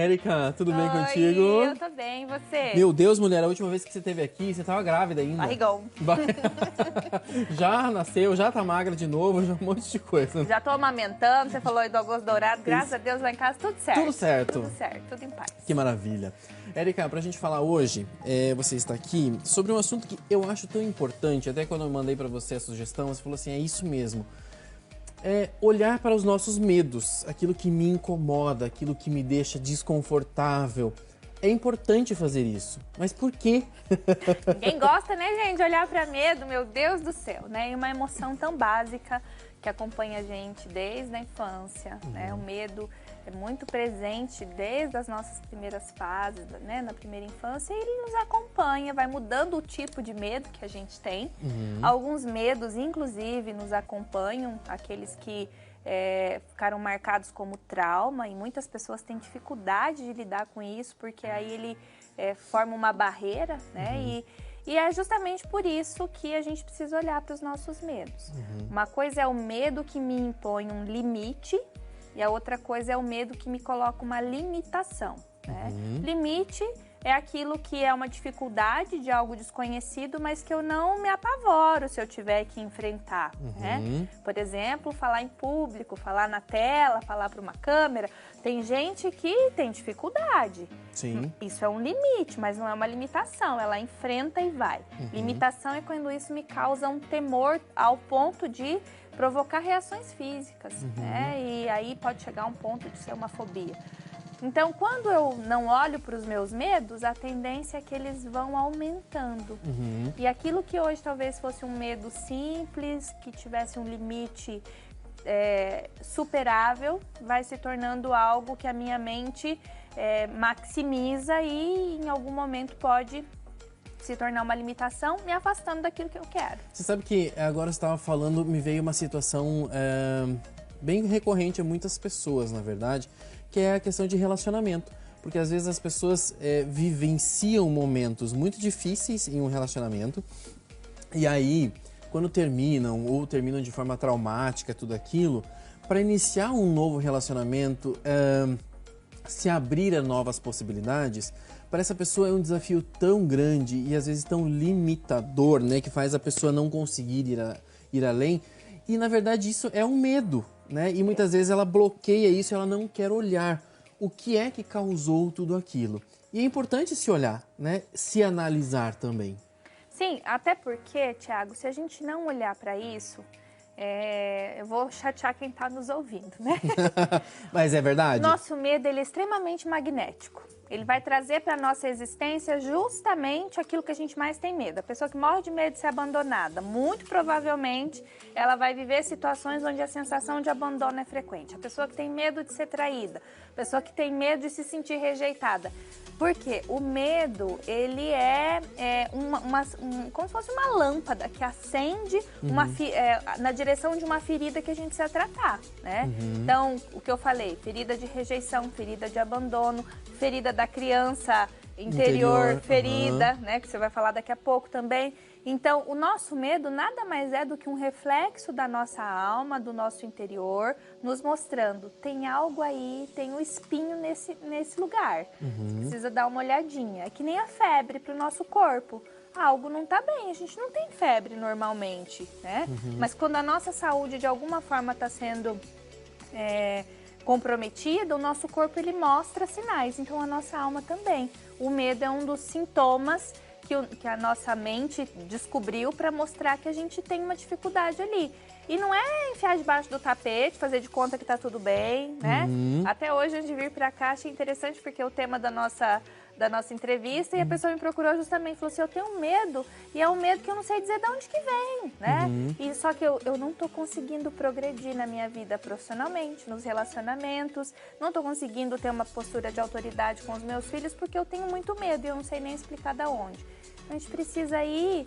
Érica, tudo bem Oi, contigo? eu tô bem, e você? Meu Deus, mulher, a última vez que você esteve aqui, você tava grávida ainda. Barrigão. Já nasceu, já tá magra de novo, já um monte de coisa. Já tô amamentando, você falou aí do arroz dourado, graças a Deus lá em casa tudo certo. Tudo certo. Tudo certo, tudo em paz. Que maravilha. Érica, pra gente falar hoje, você está aqui, sobre um assunto que eu acho tão importante, até quando eu mandei pra você a sugestão, você falou assim, é isso mesmo. É olhar para os nossos medos, aquilo que me incomoda, aquilo que me deixa desconfortável. É importante fazer isso, mas por quê? Ninguém gosta, né, gente, de olhar pra medo, meu Deus do céu, né? E uma emoção tão básica que acompanha a gente desde a infância, né? O medo é muito presente desde as nossas primeiras fases, né? Na primeira infância, e ele nos acompanha, vai mudando o tipo de medo que a gente tem. Alguns medos, inclusive, nos acompanham, aqueles que ficaram marcados como trauma, e muitas pessoas têm dificuldade de lidar com isso, porque aí ele forma uma barreira, né? E é justamente por isso que a gente precisa olhar para os nossos medos. Uma coisa é o medo que me impõe um limite, e a outra coisa é o medo que me coloca uma limitação, né? Limite é aquilo que é uma dificuldade de algo desconhecido, mas que eu não me apavoro se eu tiver que enfrentar, né? Por exemplo, falar em público, falar na tela, falar para uma câmera. Tem gente que tem dificuldade. Sim. Isso é um limite, mas não é uma limitação. Ela enfrenta e vai. Limitação é quando isso me causa um temor ao ponto de provocar reações físicas, né? E aí pode chegar a um ponto de ser uma fobia. Então, quando eu não olho para os meus medos, a tendência é que eles vão aumentando. E aquilo que hoje talvez fosse um medo simples, que tivesse um limite superável, vai se tornando algo que a minha mente maximiza e em algum momento pode se tornar uma limitação, me afastando daquilo que eu quero. Você sabe que agora você estava falando, me veio uma situação bem recorrente a muitas pessoas, na verdade, que é a questão de relacionamento. Porque às vezes as pessoas vivenciam momentos muito difíceis em um relacionamento e aí, quando terminam ou terminam de forma traumática, tudo aquilo, para iniciar um novo relacionamento, se abrir a novas possibilidades, para essa pessoa é um desafio tão grande e às vezes tão limitador, né, que faz a pessoa não conseguir ir além. E na verdade isso é um medo, né? E muitas vezes ela bloqueia isso, ela não quer olhar o que é que causou tudo aquilo. E é importante se olhar, né? Se analisar também. Sim, até porque, Thiago, se a gente não olhar para isso, eu vou chatear quem está nos ouvindo, né? Mas é verdade? Nosso medo, ele é extremamente magnético. Ele vai trazer para a nossa existência justamente aquilo que a gente mais tem medo. A pessoa que morre de medo de ser abandonada, muito provavelmente ela vai viver situações onde a sensação de abandono é frequente. A pessoa que tem medo de ser traída, a pessoa que tem medo de se sentir rejeitada. Porque o medo, ele como se fosse uma lâmpada que acende na direção de uma ferida que a gente precisa tratar, né? Então, o que eu falei, ferida de rejeição, ferida de abandono, ferida da criança interior ferida, né? Que você vai falar daqui a pouco também. Então, o nosso medo nada mais é do que um reflexo da nossa alma, do nosso interior, nos mostrando, tem algo aí, tem um espinho nesse lugar. Precisa dar uma olhadinha. É que nem a febre para o nosso corpo. Algo não está bem, a gente não tem febre normalmente, né? Mas quando a nossa saúde de alguma forma está sendo comprometida, o nosso corpo ele mostra sinais, então a nossa alma também. O medo é um dos sintomas que a nossa mente descobriu para mostrar que a gente tem uma dificuldade ali. E não é enfiar debaixo do tapete, fazer de conta que tá tudo bem, né? Até hoje, antes de vir para cá, achei interessante porque é o tema da nossa entrevista, e a pessoa me procurou justamente, falou assim, eu tenho medo, e é um medo que eu não sei dizer de onde que vem, né? E só que eu não tô conseguindo progredir na minha vida profissionalmente, nos relacionamentos, não tô conseguindo ter uma postura de autoridade com os meus filhos, porque eu tenho muito medo e eu não sei nem explicar de onde. A gente precisa ir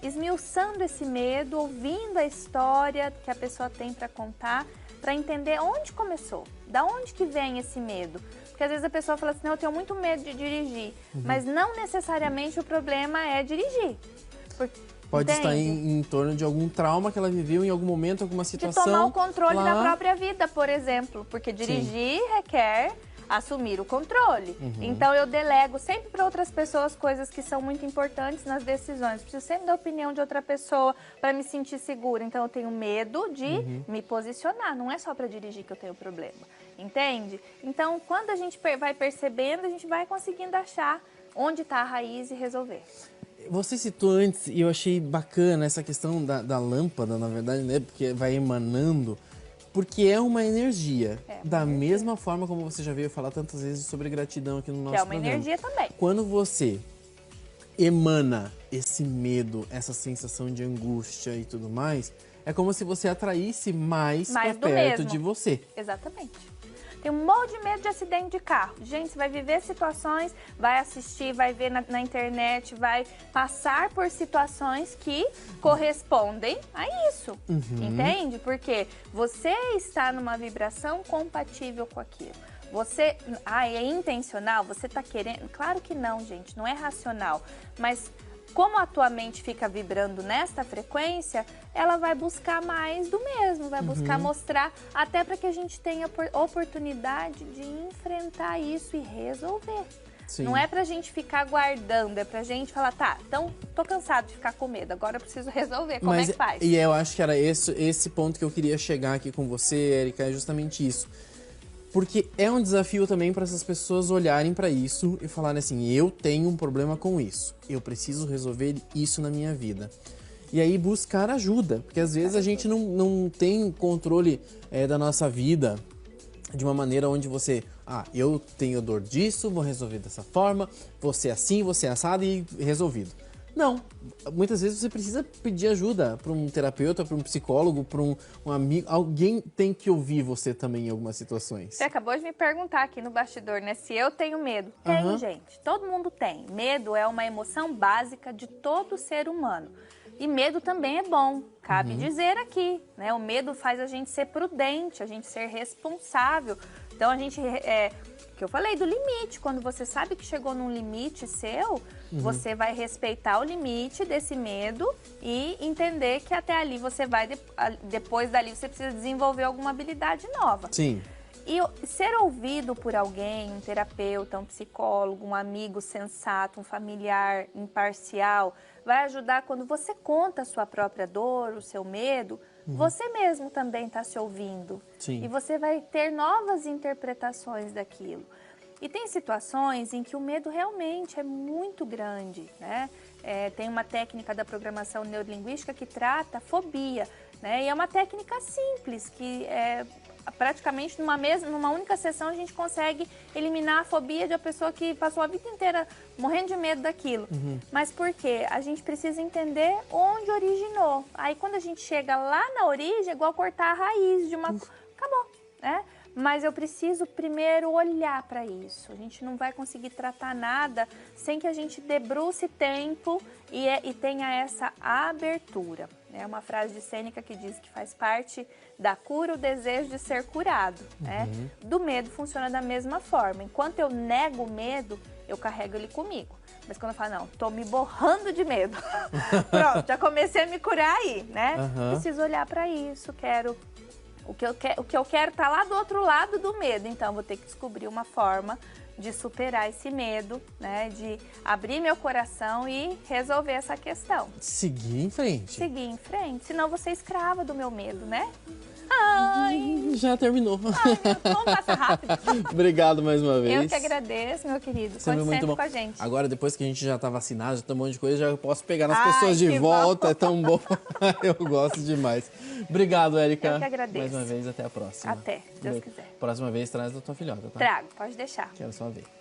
esmiuçando esse medo, ouvindo a história que a pessoa tem para contar, para entender onde começou, da onde que vem esse medo. Porque às vezes a pessoa fala assim, não, eu tenho muito medo de dirigir, mas não necessariamente o problema é dirigir. Pode estar em torno de algum trauma que ela viveu em algum momento, alguma situação. De tomar o controle da própria vida, por exemplo, porque dirigir requer assumir o controle. Então eu delego sempre para outras pessoas coisas que são muito importantes nas decisões. Preciso sempre da opinião de outra pessoa para me sentir segura. Então eu tenho medo de me posicionar. Não é só para dirigir que eu tenho problema. Entende? Então quando a gente vai percebendo, a gente vai conseguindo achar onde está a raiz e resolver. Você citou antes, e eu achei bacana essa questão da lâmpada, na verdade, né? Porque vai emanando, porque é uma energia. Da mesma forma como você já veio falar tantas vezes sobre gratidão aqui no nosso programa. Que é uma energia também. Quando você emana esse medo, essa sensação de angústia e tudo mais, é como se você atraísse mais pra perto de você. Exatamente. Tem um monte de medo de acidente de carro. Gente, você vai viver situações, vai assistir, vai ver na internet, vai passar por situações que correspondem a isso. Entende? Porque você está numa vibração compatível com aquilo. Você, é intencional? Você está querendo? Claro que não, gente, não é racional. Mas como a tua mente fica vibrando nesta frequência, ela vai buscar mais do mesmo, vai buscar mostrar, até para que a gente tenha oportunidade de enfrentar isso e resolver. Sim. Não é pra gente ficar guardando, é pra gente falar, tá, então tô cansado de ficar com medo, agora eu preciso resolver, como é que faz? E eu acho que era esse ponto que eu queria chegar aqui com você, Érica, é justamente isso. Porque é um desafio também para essas pessoas olharem para isso e falarem assim, eu tenho um problema com isso, eu preciso resolver isso na minha vida. E aí buscar ajuda, porque às vezes a gente não tem controle da nossa vida de uma maneira onde você, eu tenho dor disso, vou resolver dessa forma, você é assim, você é assado e resolvido. Não, muitas vezes você precisa pedir ajuda para um terapeuta, para um psicólogo, para um amigo. Alguém tem que ouvir você também em algumas situações. Você acabou de me perguntar aqui no bastidor, né? Se eu tenho medo. Tem, gente. Todo mundo tem. Medo é uma emoção básica de todo ser humano. E medo também é bom, cabe dizer aqui, né? O medo faz a gente ser prudente, a gente ser responsável. Então a gente... que eu falei do limite, quando você sabe que chegou num limite seu, você vai respeitar o limite desse medo e entender que até ali você vai, depois dali você precisa desenvolver alguma habilidade nova. Sim. E ser ouvido por alguém, um terapeuta, um psicólogo, um amigo sensato, um familiar imparcial, vai ajudar quando você conta a sua própria dor, o seu medo, você mesmo também está se ouvindo. Sim. E você vai ter novas interpretações daquilo. E tem situações em que o medo realmente é muito grande, né? Tem uma técnica da programação neurolinguística que trata a fobia, né? E é uma técnica simples, que praticamente numa única sessão a gente consegue eliminar a fobia de uma pessoa que passou a vida inteira morrendo de medo daquilo. Mas por quê? A gente precisa entender onde originou. Aí quando a gente chega lá na origem, é igual cortar a raiz de uma... Acabou, né? Mas eu preciso primeiro olhar para isso. A gente não vai conseguir tratar nada sem que a gente debruce tempo e tenha essa abertura. É uma frase de Sêneca que diz que faz parte da cura o desejo de ser curado. Né? Do medo funciona da mesma forma. Enquanto eu nego o medo, eu carrego ele comigo. Mas quando eu falo, não, tô me borrando de medo. Pronto, já comecei a me curar aí, né? Preciso olhar para isso, o que eu quero tá lá do outro lado do medo, então vou ter que descobrir uma forma de superar esse medo, né? De abrir meu coração e resolver essa questão. Seguir em frente. Seguir em frente, senão eu vou ser escrava do meu medo, né? Já terminou. Vamos passar rápido. Obrigado mais uma vez. Eu que agradeço, meu querido. Sempre Conte muito sempre bom. com a gente. Agora, depois que a gente já tá vacinado, já tá um monte de coisa, já posso pegar nas pessoas de volta. Bom. É tão bom. Eu gosto demais. Obrigado, Érica. Eu que agradeço. Mais uma vez, até a próxima. Até, se Deus quiser. Próxima vez, traz da tua filhota, tá? Trago, pode deixar. Quero só ver.